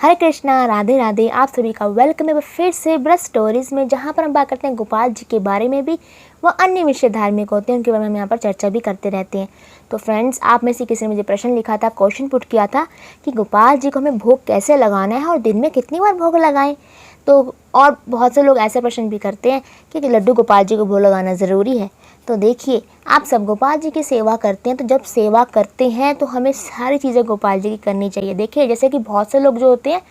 हरे कृष्णा, राधे राधे। आप सभी का वेलकम है फिर से ब्रश स्टोरीज़ में, जहाँ पर हम बात करते हैं गोपाल जी के बारे में भी, व अन्य विषय धार्मिक होते हैं उनके बारे में हम यहाँ पर चर्चा भी करते रहते हैं। तो फ्रेंड्स, आप में से किसी ने मुझे प्रश्न लिखा था, क्वेश्चन पुट किया था कि गोपाल जी को हमें भोग कैसे लगाना है और दिन में कितनी बार भोग लगाएं। तो और बहुत से लोग ऐसे प्रश्न भी करते हैं कि लड्डू गोपाल जी को भोग लगाना ज़रूरी है। तो देखिए, आप सब गोपाल जी की सेवा करते हैं, तो जब सेवा करते हैं तो हमें सारी चीज़ें गोपाल जी की करनी चाहिए। देखिए, जैसे कि बहुत से लोग जो होते हैं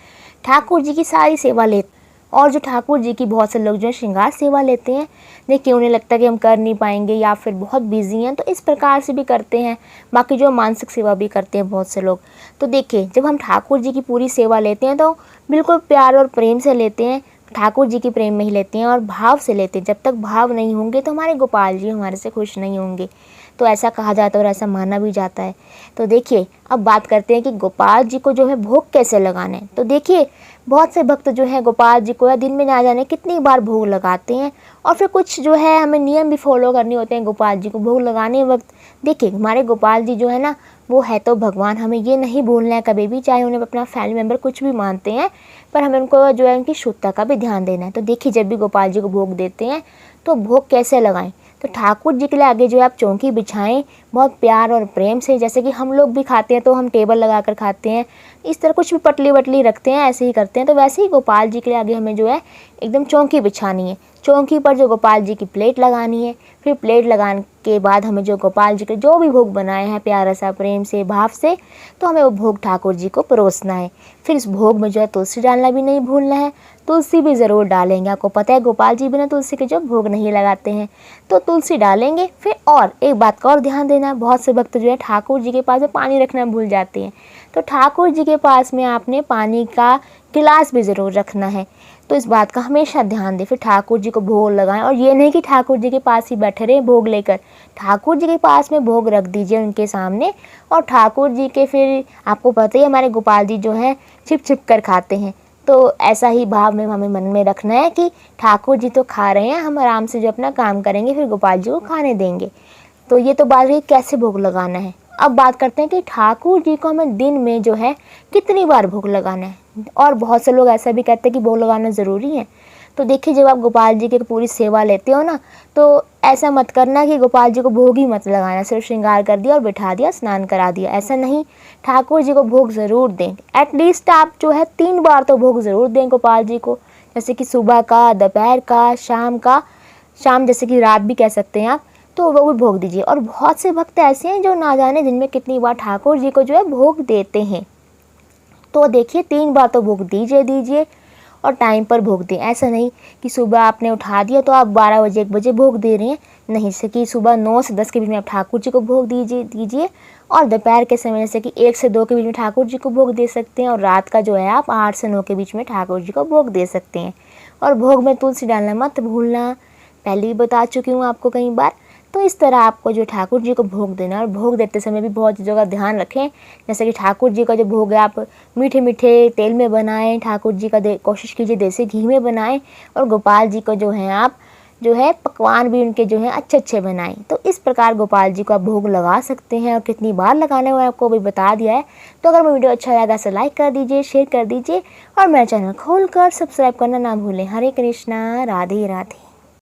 ठाकुर जी की सारी सेवा लेते, और जो ठाकुर जी की बहुत से लोग जो है श्रृंगार सेवा लेते हैं। देखिए, उन्हें लगता है कि हम कर नहीं पाएंगे या फिर बहुत बिजी हैं, तो इस प्रकार से भी करते हैं। बाकी जो मानसिक सेवा भी करते हैं बहुत से लोग। तो देखिए, जब हम ठाकुर जी की पूरी सेवा लेते हैं तो बिल्कुल प्यार और प्रेम से लेते हैं, ठाकुर जी की प्रेम में ही लेते हैं और भाव से लेते हैं। जब तक भाव नहीं होंगे तो हमारे गोपाल जी हमारे से खुश नहीं होंगे। तो ऐसा कहा जाता है और ऐसा माना भी जाता है। तो देखिए, अब बात करते हैं कि गोपाल जी को जो है भोग कैसे लगाना है। तो देखिए, बहुत से भक्त जो है गोपाल जी को या दिन में ना जाने कितनी बार भोग लगाते हैं, और फिर कुछ जो है हमें नियम भी फॉलो करने होते हैं गोपाल जी को भोग लगाने वक्त। देखिए, हमारे गोपाल जी जो है ना, वो है तो भगवान, हमें ये नहीं भूलना है कभी भी, चाहे उन्हें अपना फैमिली मेम्बर कुछ भी मानते हैं, पर हमें उनको जो है उनकी शुद्धता का भी ध्यान देना है। तो देखिए, जब भी गोपाल जी को भोग देते हैं तो भोग कैसे लगाएं। तो ठाकुर जी के लिए आगे जो है आप चौकी बिछाएं बहुत प्यार और प्रेम से। जैसे कि हम लोग भी खाते हैं तो हम टेबल लगा कर खाते हैं, इस तरह कुछ भी पटली वटली रखते हैं, ऐसे ही करते हैं। तो वैसे ही गोपाल जी के लिए आगे हमें जो है एकदम चौकी बिछानी है। चौकी पर जो गोपाल जी की प्लेट लगानी है, फिर प्लेट लगाने के बाद हमें जो गोपाल जी के जो भी भोग बनाए हैं प्यारा सा प्रेम से भाव से, तो हमें वो भोग ठाकुर जी को परोसना है। फिर इस भोग में जो है तुलसी डालना भी नहीं भूलना है, तुलसी भी ज़रूर डालेंगे। आपको पता है गोपाल जी बिना तुलसी के जो भोग नहीं लगाते हैं, तो तुलसी डालेंगे। फिर और एक बात का और ध्यान देना, बहुत से भक्त जो है ठाकुर जी के पास में पानी रखना भूल जाते हैं। तो ठाकुर जी के पास में आपने पानी का गिलास भी ज़रूर रखना है, तो इस बात का हमेशा ध्यान दें। फिर ठाकुर जी को भोग लगाएं, और ये नहीं कि ठाकुर जी के पास ही बैठे रहे भोग लेकर, ठाकुर जी के पास में भोग रख दीजिए उनके सामने। और ठाकुर जी के फिर आपको पता ही हमारे गोपाल जी जो हैं छिप छिप कर खाते हैं, तो ऐसा ही भाव में हमें मन में रखना है कि ठाकुर जी तो खा रहे हैं, हम आराम से जो अपना काम करेंगे, फिर गोपाल जी को खाने देंगे। तो ये तो बात रही कैसे भोग लगाना है। अब बात करते हैं कि ठाकुर जी को हमें दिन में जो है कितनी बार भोग लगाना है। और बहुत से लोग ऐसा भी कहते हैं कि भोग लगाना ज़रूरी है। तो देखिए, जब आप गोपाल जी की पूरी सेवा लेते हो ना, तो ऐसा मत करना कि गोपाल जी को भोग ही मत लगाना, सिर्फ श्रृंगार कर दिया और बिठा दिया, स्नान करा दिया, ऐसा नहीं। ठाकुर जी को भोग ज़रूर दें। एटलीस्ट आप जो है 3 बार तो भोग ज़रूर दें गोपाल जी को, जैसे कि सुबह का, दोपहर का, शाम का। शाम जैसे कि रात भी कह सकते हैं आप, तो वो भी भोग दीजिए। और बहुत से भक्त ऐसे हैं जो ना जाने दिन में कितनी बार ठाकुर जी को जो है भोग देते हैं। तो देखिए, 3 बार तो भोग दीजिए और टाइम पर भोग दें। ऐसा नहीं कि सुबह आपने उठा दिया तो आप 12 बजे 1 बजे भोग दे रहे हैं, नहीं। जैसे कि सुबह 9 से 10 के बीच में आप ठाकुर जी को भोग दीजिए, और दोपहर के समय जैसे कि 1 से 2 के बीच में ठाकुर जी को भोग दे सकते हैं, और रात का जो है आप 8 से 9 के बीच में ठाकुर जी को भोग दे सकते हैं। और भोग में तुलसी डालना मत भूलना, पहले भी बता चुकी हूँ आपको कई बार। तो इस तरह आपको जो ठाकुर जी को भोग देना, और भोग देते समय भी बहुत चीज़ों का ध्यान रखें। जैसे कि ठाकुर जी का जो भोग है आप मीठे मीठे तेल में बनाएं, ठाकुर जी का कोशिश कीजिए देसी घी में बनाएं, और गोपाल जी को जो है आप जो है पकवान भी उनके जो है अच्छे अच्छे बनाएं। तो इस प्रकार गोपाल जी को आप भोग लगा सकते हैं, और कितनी बार लगाना है आपको भी बता दिया है। तो अगर वीडियो अच्छा लगा तो लाइक कर दीजिए, शेयर कर दीजिए, और मेरा चैनल खोल कर सब्सक्राइब करना ना भूलें। हरे कृष्णा, राधे राधे।